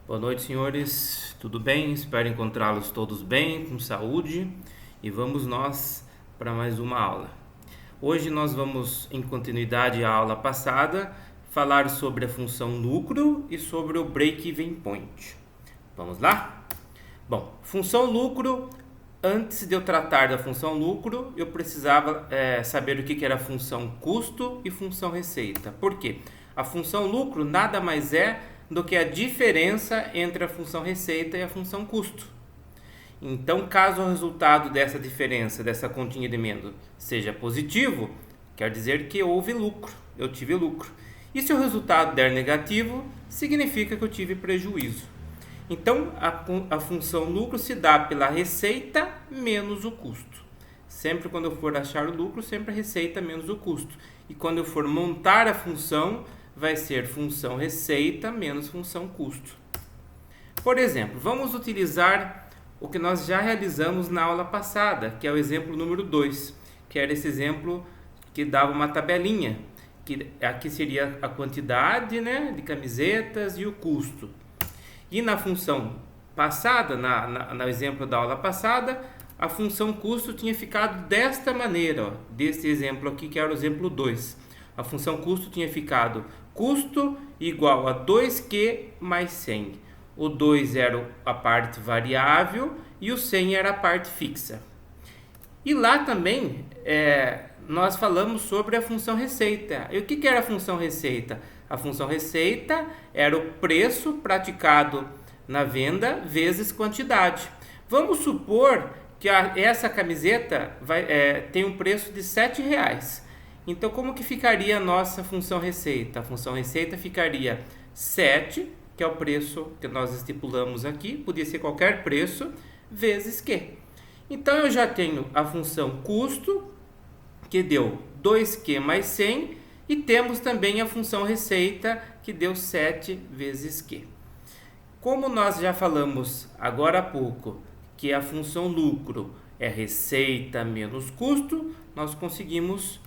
Boa noite, senhores. Tudo bem? Espero encontrá-los todos bem, com saúde. E vamos nós para mais uma aula. Hoje nós vamos, em continuidade à aula passada, falar sobre a função lucro e sobre o break-even point. Vamos lá? Bom, função lucro. Antes de eu tratar da função lucro, eu precisava saber o que era função custo e função receita. Por quê? A função lucro nada mais é do que a diferença entre a função receita e a função custo. Então, caso o resultado dessa diferença, dessa continha de emenda, seja positivo, quer dizer que houve lucro, eu tive lucro. E se o resultado der negativo, significa que eu tive prejuízo. Então, a função lucro se dá pela receita menos o custo. Sempre quando eu for achar o lucro, sempre a receita menos o custo. E quando eu for montar a função, vai ser função receita menos função custo. Por exemplo, vamos utilizar o que nós já realizamos na aula passada, que é o exemplo número 2, que era esse exemplo que dava uma tabelinha, que aqui seria a quantidade, de camisetas e o custo. E na função passada, no exemplo da aula passada, a função custo tinha ficado desta maneira, desse exemplo aqui, que era o exemplo 2. A função custo tinha ficado custo igual a 2Q mais 100. O 2 era a parte variável e o 100 era a parte fixa. E lá também nós falamos sobre a função receita. E o que era a função receita? A função receita era o preço praticado na venda vezes quantidade. Vamos supor que essa camiseta tem um preço de R$7. Então, como que ficaria a nossa função receita? A função receita ficaria 7, que é o preço que nós estipulamos aqui, podia ser qualquer preço, vezes Q. Então, eu já tenho a função custo, que deu 2Q mais 100, e temos também a função receita, que deu 7 vezes Q. Como nós já falamos agora há pouco, que a função lucro é receita menos custo, nós conseguimos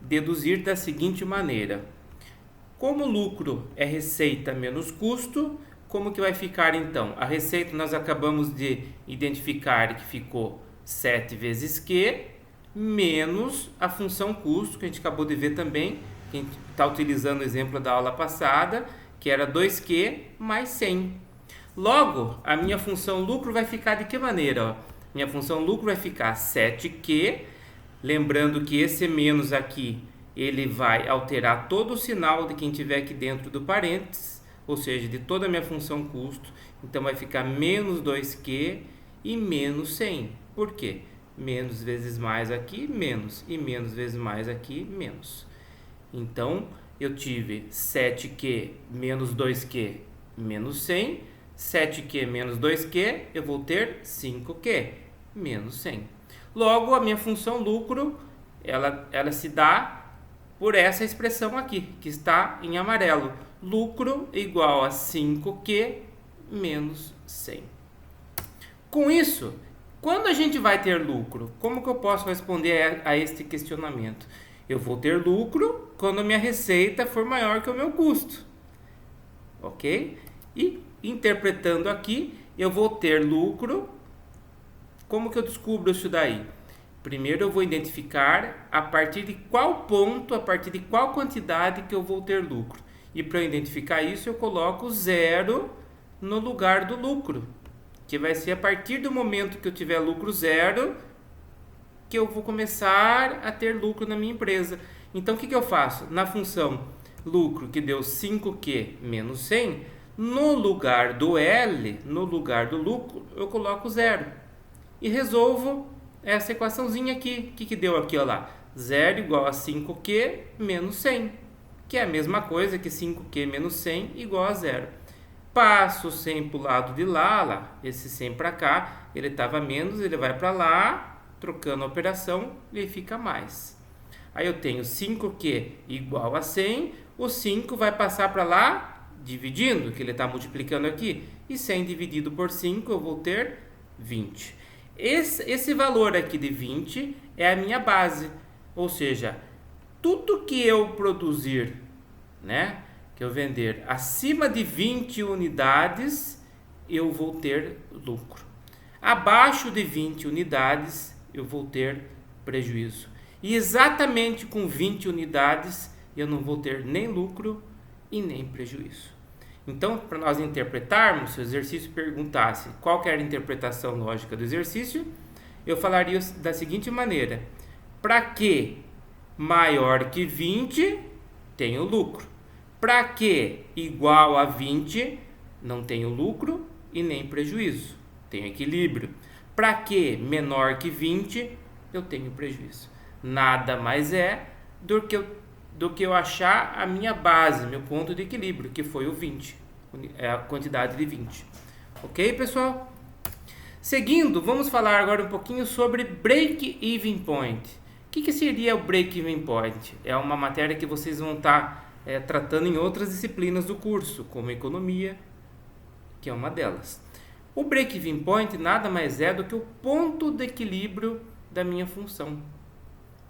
deduzir da seguinte maneira. Como lucro é receita menos custo, como que vai ficar então? A receita nós acabamos de identificar que ficou 7 vezes Q, menos a função custo, que a gente acabou de ver também, que a gente está utilizando o exemplo da aula passada, que era 2Q mais 100. Logo, a minha função lucro vai ficar de que maneira? Minha função lucro vai ficar 7Q, lembrando que esse menos aqui, ele vai alterar todo o sinal de quem tiver aqui dentro do parênteses, ou seja, de toda a minha função custo. Então, vai ficar menos 2Q e menos 100. Por quê? Menos vezes mais aqui, menos. E menos vezes mais aqui, menos. Então, eu tive 7Q menos 2Q menos 100. 7Q menos 2Q, eu vou ter 5Q menos 100. Logo, a minha função lucro, ela se dá por essa expressão aqui, que está em amarelo. Lucro igual a 5Q menos 100. Com isso, quando a gente vai ter lucro, como que eu posso responder a este questionamento? Eu vou ter lucro quando a minha receita for maior que o meu custo. Ok? E, interpretando aqui, eu vou ter lucro. Como que eu descubro isso daí? Primeiro eu vou identificar a partir de qual ponto, a partir de qual quantidade que eu vou ter lucro. E para eu identificar isso, eu coloco 0 no lugar do lucro, que vai ser a partir do momento que eu tiver lucro 0, que eu vou começar a ter lucro na minha empresa. Então, o que eu faço? Na função lucro, que deu 5Q menos 100, no lugar do L, no lugar do lucro, eu coloco 0. E resolvo essa equaçãozinha aqui. O que deu aqui? Olha lá. 0 igual a 5Q menos 100. Que é a mesma coisa que 5Q menos 100 igual a 0. Passo o 100 para o lado de lá. Esse 100 para cá, ele estava menos, ele vai para lá. Trocando a operação, ele fica mais. Aí eu tenho 5Q igual a 100. O 5 vai passar para lá, dividindo, que ele está multiplicando aqui. E 100 dividido por 5, eu vou ter 20. Esse valor aqui de 20 é a minha base, ou seja, tudo que eu produzir que eu vender acima de 20 unidades, eu vou ter lucro. Abaixo de 20 unidades, eu vou ter prejuízo. E exatamente com 20 unidades, eu não vou ter nem lucro e nem prejuízo. Então, para nós interpretarmos, se o exercício perguntasse qual que era a interpretação lógica do exercício, eu falaria da seguinte maneira: para que maior que 20, tenho lucro. Para que igual a 20, não tenho lucro e nem prejuízo, tenho equilíbrio. Para que menor que 20, eu tenho prejuízo. Nada mais é do que eu achar a minha base, meu ponto de equilíbrio, que foi o 20, é a quantidade de 20. Ok, pessoal? Seguindo, vamos falar agora um pouquinho sobre break-even point. O que seria o break-even point? É uma matéria que vocês vão estar tratando em outras disciplinas do curso, como economia, que é uma delas. O break-even point nada mais é do que o ponto de equilíbrio da minha função.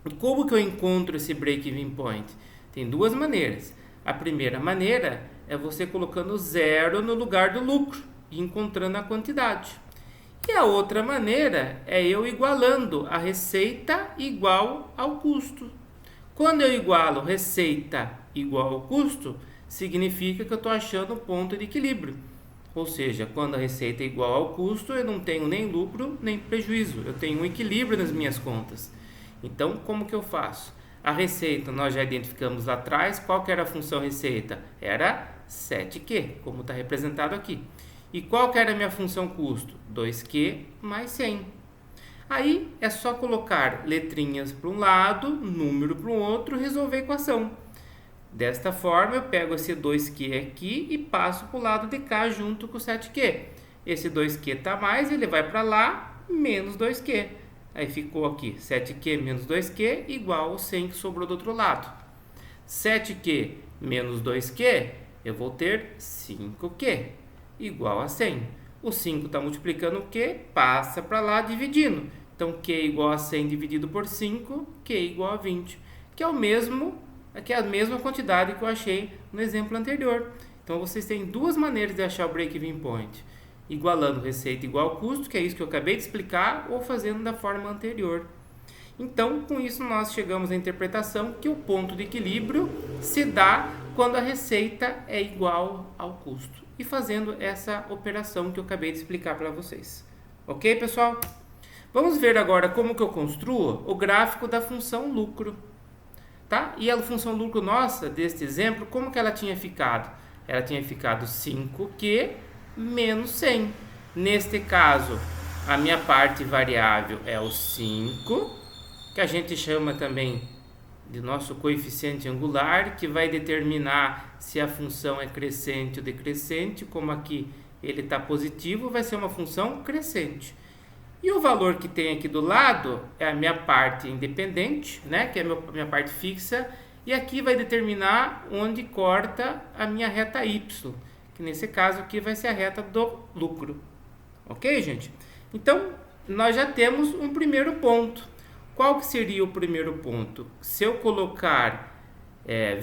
E como que eu encontro esse break-even point? Tem duas maneiras. A primeira maneira é você colocando zero no lugar do lucro e encontrando a quantidade. E a outra maneira é eu igualando a receita igual ao custo. Quando eu igualo receita igual ao custo, significa que eu estou achando o ponto de equilíbrio. Ou seja, quando a receita é igual ao custo, eu não tenho nem lucro nem prejuízo. Eu tenho um equilíbrio nas minhas contas. Então, como que eu faço? A receita, nós já identificamos lá atrás. Qual que era a função receita? Era 7Q, como está representado aqui. E qual que era a minha função custo? 2Q mais 100. Aí é só colocar letrinhas para um lado, número para o outro, resolver a equação. Desta forma, eu pego esse 2Q aqui e passo para o lado de cá junto com o 7Q. Esse 2Q está mais, ele vai para lá, menos 2Q. Aí ficou aqui 7Q menos 2Q igual ao 100 que sobrou do outro lado. 7Q menos 2Q, eu vou ter 5Q igual a 100. O 5 está multiplicando o Q, passa para lá dividindo. Então, Q igual a 100 dividido por 5, Q igual a 20. Que é a mesma quantidade que eu achei no exemplo anterior. Então, vocês têm duas maneiras de achar o break-even point. Igualando receita igual ao custo, que é isso que eu acabei de explicar, ou fazendo da forma anterior. Então, com isso, nós chegamos à interpretação que o ponto de equilíbrio se dá quando a receita é igual ao custo. E fazendo essa operação que eu acabei de explicar para vocês. Ok, pessoal? Vamos ver agora como que eu construo o gráfico da função lucro. Tá? E a função lucro nossa, deste exemplo, como que ela tinha ficado? Ela tinha ficado 5Q menos 100. Neste caso, a minha parte variável é o 5, que a gente chama também de nosso coeficiente angular, que vai determinar se a função é crescente ou decrescente. Como aqui ele está positivo, vai ser uma função crescente. E o valor que tem aqui do lado é a minha parte independente, né, que é a minha parte fixa, e aqui vai determinar onde corta a minha reta y, que nesse caso aqui vai ser a reta do lucro. Ok, gente? Então, nós já temos um primeiro ponto. Qual que seria o primeiro ponto? Se eu colocar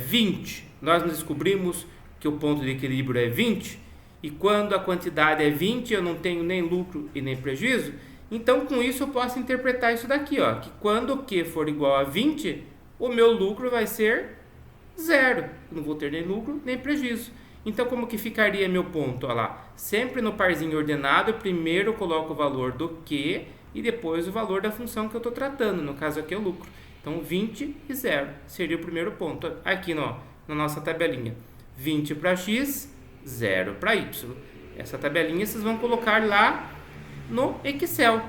20, nós descobrimos que o ponto de equilíbrio é 20, e quando a quantidade é 20, eu não tenho nem lucro e nem prejuízo. Então, com isso, eu posso interpretar isso daqui, ó, que quando o Q for igual a 20, o meu lucro vai ser zero. Eu não vou ter nem lucro nem prejuízo. Então, como que ficaria meu ponto? Olha lá, sempre no parzinho ordenado, primeiro eu coloco o valor do Q e depois o valor da função que eu estou tratando. No caso aqui é o lucro. Então, 20 e 0 seria o primeiro ponto. Aqui na nossa tabelinha. 20 para x, 0 para y. Essa tabelinha vocês vão colocar lá no Excel.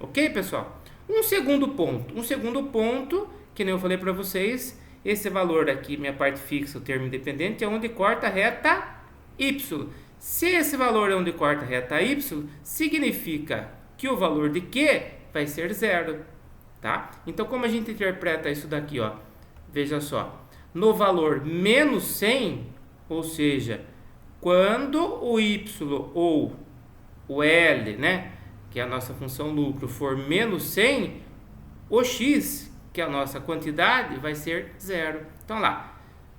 Ok, pessoal? Um segundo ponto, que nem eu falei para vocês, esse valor aqui, minha parte fixa, o termo independente, é onde corta a reta y. Se esse valor é onde corta a reta y, significa que o valor de Q vai ser zero, tá? Então, como a gente interpreta isso daqui, ó? Veja só, no valor menos 100, ou seja, quando o y ou o L, né, que é a nossa função lucro, for menos 100, o x, que é a nossa quantidade, vai ser zero. Então, lá,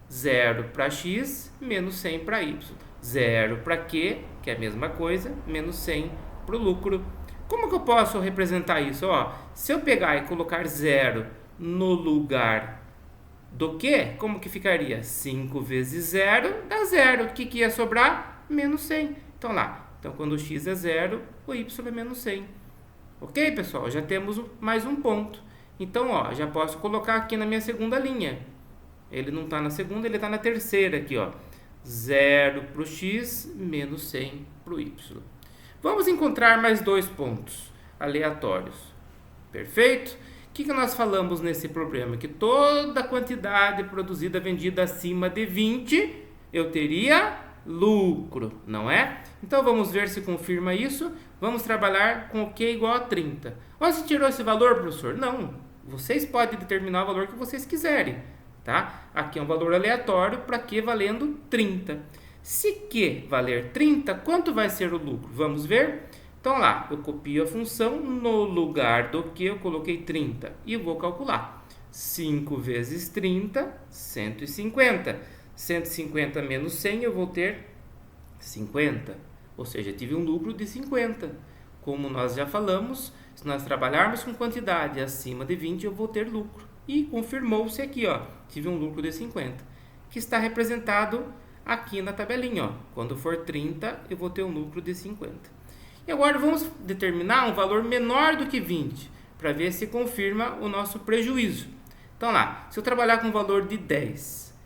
0 para x, menos 100 para y. 0 para Q, que é a mesma coisa, menos 100 para o lucro. Como que eu posso representar isso? Ó, se eu pegar e colocar 0 no lugar do Q, como que ficaria? 5 vezes 0 dá 0. O que ia sobrar? Menos 100. Então lá, então quando o x é 0, o y é menos 100. Ok, pessoal? Já temos mais um ponto. Então, ó, já posso colocar aqui na minha segunda linha. Ele não está na segunda, ele está na terceira aqui, ó. 0 para o x, menos 100 para o y. Vamos encontrar mais dois pontos aleatórios. Perfeito? O que nós falamos nesse problema? Que toda quantidade produzida vendida acima de 20, eu teria lucro, não é? Então, vamos ver se confirma isso. Vamos trabalhar com o Q igual a 30. Onde se tirou esse valor, professor? Não, vocês podem determinar o valor que vocês quiserem, tá? Aqui é um valor aleatório para Q valendo 30. Se Q valer 30, quanto vai ser o lucro? Vamos ver? Então lá, eu copio a função, no lugar do Q eu coloquei 30 e vou calcular. 5 vezes 30, 150. 150 menos 100 eu vou ter 50. Ou seja, tive um lucro de 50. Como nós já falamos, se nós trabalharmos com quantidade acima de 20, eu vou ter lucro. E confirmou-se aqui, ó, tive um lucro de 50, que está representado aqui na tabelinha, ó. Quando for 30, eu vou ter um lucro de 50. E agora vamos determinar um valor menor do que 20, para ver se confirma o nosso prejuízo. Então lá, se eu trabalhar com um valor de 10,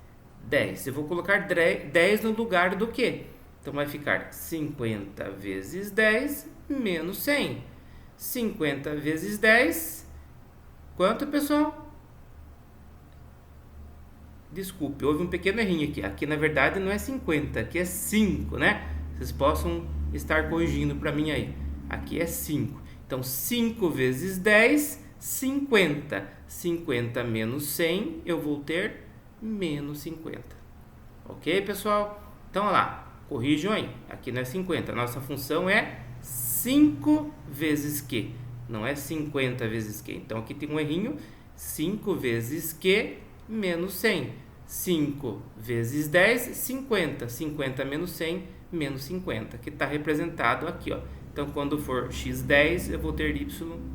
eu vou colocar 10 no lugar do quê? Então vai ficar 50 vezes 10 menos 100. 50 vezes 10, quanto, pessoal? Desculpe, houve um pequeno errinho aqui. Aqui, na verdade, não é 50, aqui é 5, né? Vocês possam estar corrigindo para mim aí. Aqui é 5. Então, 5 vezes 10, 50. 50 menos 100, eu vou ter menos 50. Ok, pessoal? Então, olha lá, corrijam aí. Aqui não é 50, nossa função é 5 vezes Q. Não é 50 vezes Q. Então, aqui tem um errinho. 5 vezes Q menos 100. 5 vezes 10, 50. 50 menos 100, menos 50, que está representado aqui, ó. Então, quando for x10, eu vou ter y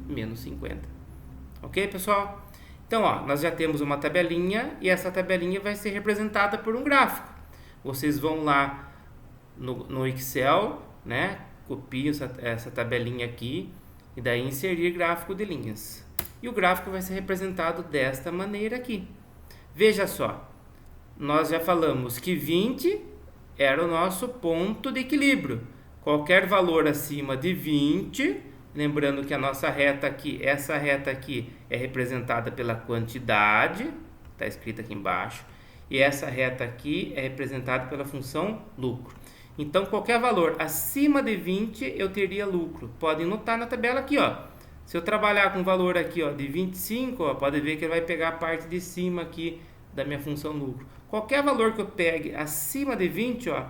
menos 50. Ok, pessoal? Então, ó, nós já temos uma tabelinha e essa tabelinha vai ser representada por um gráfico. Vocês vão lá no Excel, né? Copiam essa tabelinha aqui e daí inserir gráfico de linhas. E o gráfico vai ser representado desta maneira aqui. Veja só, nós já falamos que 20 era o nosso ponto de equilíbrio. Qualquer valor acima de 20, lembrando que a nossa reta aqui, essa reta aqui é representada pela quantidade, está escrito aqui embaixo, e essa reta aqui é representada pela função lucro. Então, qualquer valor acima de 20, eu teria lucro. Podem notar na tabela aqui, ó. Se eu trabalhar com um valor aqui, ó, de 25, ó, pode ver que ele vai pegar a parte de cima aqui da minha função lucro. Qualquer valor que eu pegue acima de 20, ó,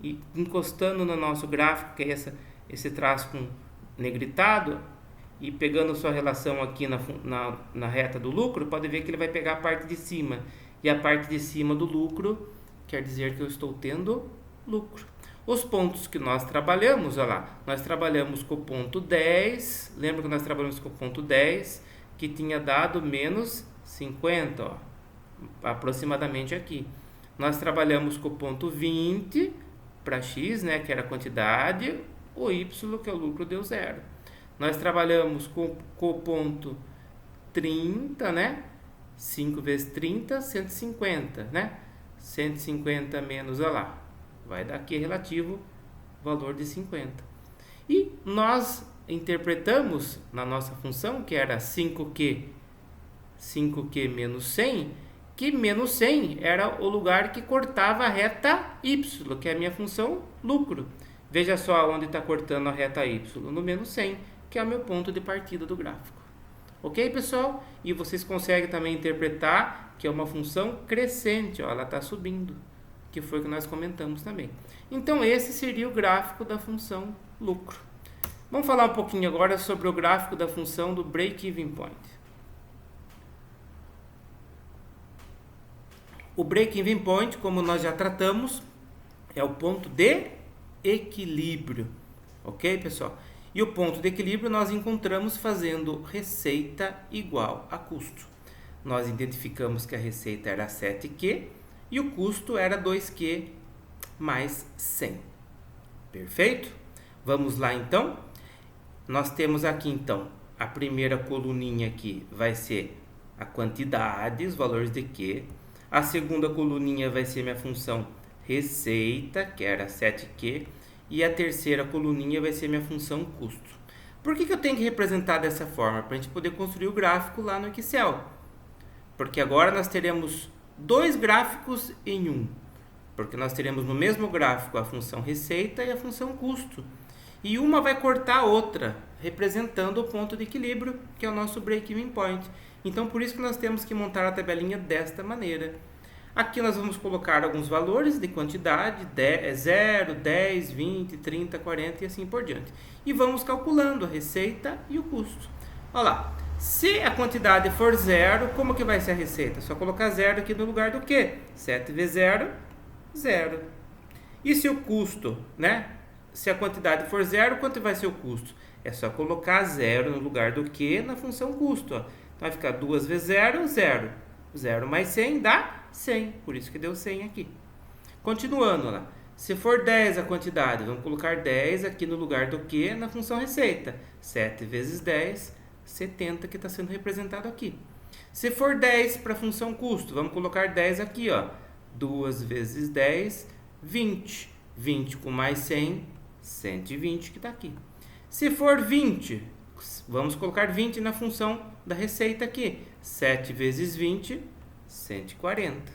e encostando no nosso gráfico, que é esse traço com negritado, e pegando sua relação aqui na reta do lucro, pode ver que ele vai pegar a parte de cima. E a parte de cima do lucro quer dizer que eu estou tendo lucro. Os pontos que nós trabalhamos, olha lá, nós trabalhamos com o ponto 10, lembra que nós trabalhamos com o ponto 10, que tinha dado menos 50, ó, aproximadamente aqui. Nós trabalhamos com o ponto 20 para x, né, que era a quantidade, o y, que é o lucro, deu 0. Nós trabalhamos com o ponto 30, né, 5 vezes 30, 150, né, 150 menos, olha lá, vai dar aqui relativo valor de 50. E nós interpretamos na nossa função, que era 5Q menos 100, que menos 100 era o lugar que cortava a reta y, que é a minha função lucro. Veja só onde está cortando a reta y, no menos 100, que é o meu ponto de partida do gráfico. Ok, pessoal? E vocês conseguem também interpretar que é uma função crescente, ó, ela está subindo, que foi o que nós comentamos também. Então, esse seria o gráfico da função lucro. Vamos falar um pouquinho agora sobre o gráfico da função do break-even point. O break-even point, como nós já tratamos, é o ponto de equilíbrio, ok, pessoal? E o ponto de equilíbrio nós encontramos fazendo receita igual a custo. Nós identificamos que a receita era 7Q e o custo era 2Q mais 100. Perfeito? Vamos lá então? Nós temos aqui então, a primeira coluninha aqui vai ser a quantidade, os valores de Q. A segunda coluninha vai ser minha função receita, que era 7Q. E a terceira coluninha vai ser minha função custo. Por que eu tenho que representar dessa forma? Para a gente poder construir o gráfico lá no Excel. Porque agora nós teremos dois gráficos em um. Porque nós teremos no mesmo gráfico a função receita e a função custo. E uma vai cortar a outra, representando o ponto de equilíbrio, que é o nosso break-even point. Então, por isso que nós temos que montar a tabelinha desta maneira. Aqui nós vamos colocar alguns valores de quantidade, 0, 10, 20, 30, 40 e assim por diante. E vamos calculando a receita e o custo. Olha lá, se a quantidade for 0, como que vai ser a receita? Só colocar 0 aqui no lugar do quê? 7 vezes 0, 0. E se o custo, né? Se a quantidade for 0, quanto vai ser o custo? É só colocar 0 no lugar do que na função custo. Ó. Então vai ficar 2 vezes 0, 0. 0 mais 100 dá 100, por isso que deu 100 aqui. Continuando lá, se for 10 a quantidade, vamos colocar 10 aqui no lugar do que na função receita. 7 vezes 10, 70 que está sendo representado aqui. Se for 10 para a função custo, vamos colocar 10 aqui, ó. 2 vezes 10, 20. 20 com mais 100, 120 que está aqui. Se for 20, vamos colocar 20 na função da receita aqui. 7 vezes 20, 140.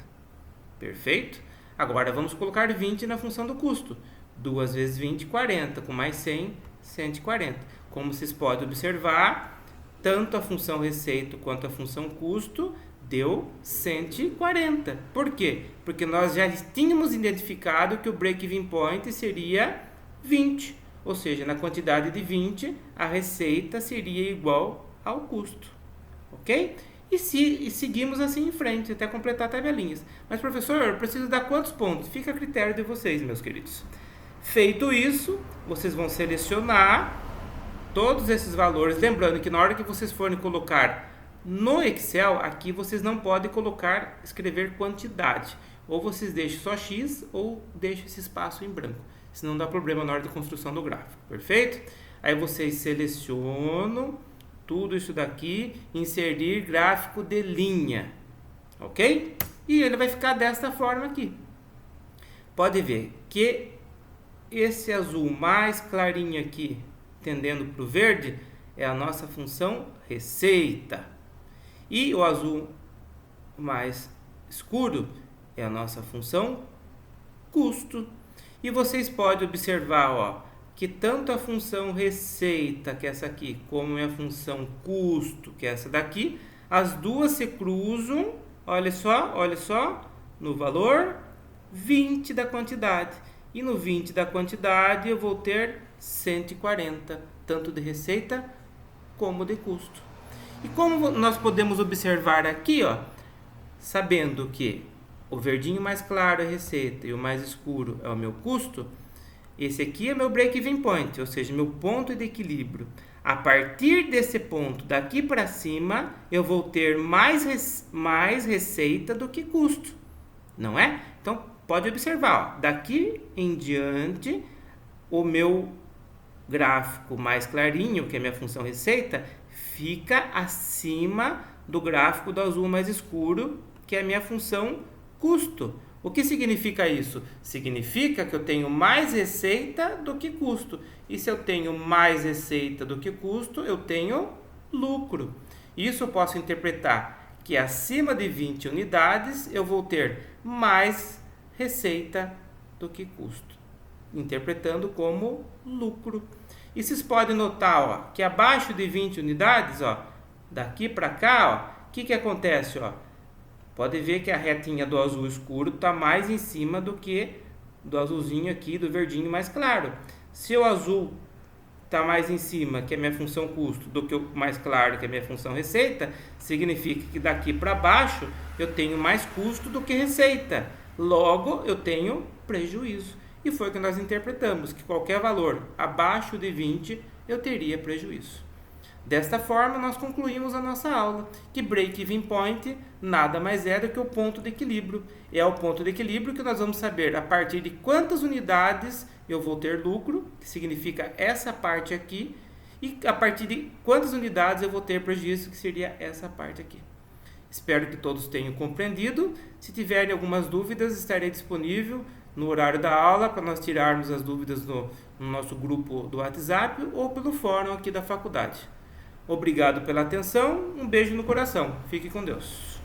Perfeito? Agora vamos colocar 20 na função do custo. 2 vezes 20, 40. Com mais 100, 140. Como vocês podem observar, tanto a função receita quanto a função custo deu 140. Por quê? Porque nós já tínhamos identificado que o break-even point seria 20. Ou seja, na quantidade de 20, a receita seria igual ao custo. Ok? E seguimos assim em frente, até completar tabelinhas. Mas, professor, eu preciso dar quantos pontos? Fica a critério de vocês, meus queridos. Feito isso, vocês vão selecionar todos esses valores. Lembrando que na hora que vocês forem colocar no Excel, aqui vocês não podem escrever quantidade. Ou vocês deixam só X ou deixam esse espaço em branco. Senão dá problema na hora de construção do gráfico. Perfeito? Aí vocês selecionam tudo isso daqui, inserir gráfico de linha, ok? E ele vai ficar desta forma aqui. Pode ver que esse azul mais clarinho aqui, tendendo para o verde, é a nossa função receita. E o azul mais escuro é a nossa função custo. E vocês podem observar, ó, que tanto a função receita, que é essa aqui, como a função custo, que é essa daqui, as duas se cruzam, olha só, no valor 20 da quantidade. E no 20 da quantidade eu vou ter 140, tanto de receita como de custo. E como nós podemos observar aqui, ó, sabendo que o verdinho mais claro é a receita e o mais escuro é o meu custo, esse aqui é meu break-even point, ou seja, meu ponto de equilíbrio. A partir desse ponto, daqui para cima, eu vou ter mais receita do que custo, não é? Então, pode observar, ó, daqui em diante, o meu gráfico mais clarinho, que é a minha função receita, fica acima do gráfico do azul mais escuro, que é a minha função custo. O que significa isso? Significa que eu tenho mais receita do que custo. E se eu tenho mais receita do que custo, eu tenho lucro. Isso eu posso interpretar que acima de 20 unidades eu vou ter mais receita do que custo, interpretando como lucro. E vocês podem notar, ó, que abaixo de 20 unidades, ó, daqui para cá, o que acontece? Ó? Pode ver que a retinha do azul escuro está mais em cima do que do azulzinho aqui, do verdinho mais claro. Se o azul está mais em cima, que é a minha função custo, do que o mais claro, que é a minha função receita, significa que daqui para baixo eu tenho mais custo do que receita. Logo, eu tenho prejuízo. E foi o que nós interpretamos, que qualquer valor abaixo de 20 eu teria prejuízo. Desta forma, nós concluímos a nossa aula, que break-even point nada mais é do que o ponto de equilíbrio. É o ponto de equilíbrio que nós vamos saber a partir de quantas unidades eu vou ter lucro, que significa essa parte aqui, e a partir de quantas unidades eu vou ter prejuízo, que seria essa parte aqui. Espero que todos tenham compreendido. Se tiverem algumas dúvidas, estarei disponível no horário da aula para nós tirarmos as dúvidas no nosso grupo do WhatsApp ou pelo fórum aqui da faculdade. Obrigado pela atenção, um beijo no coração. Fique com Deus.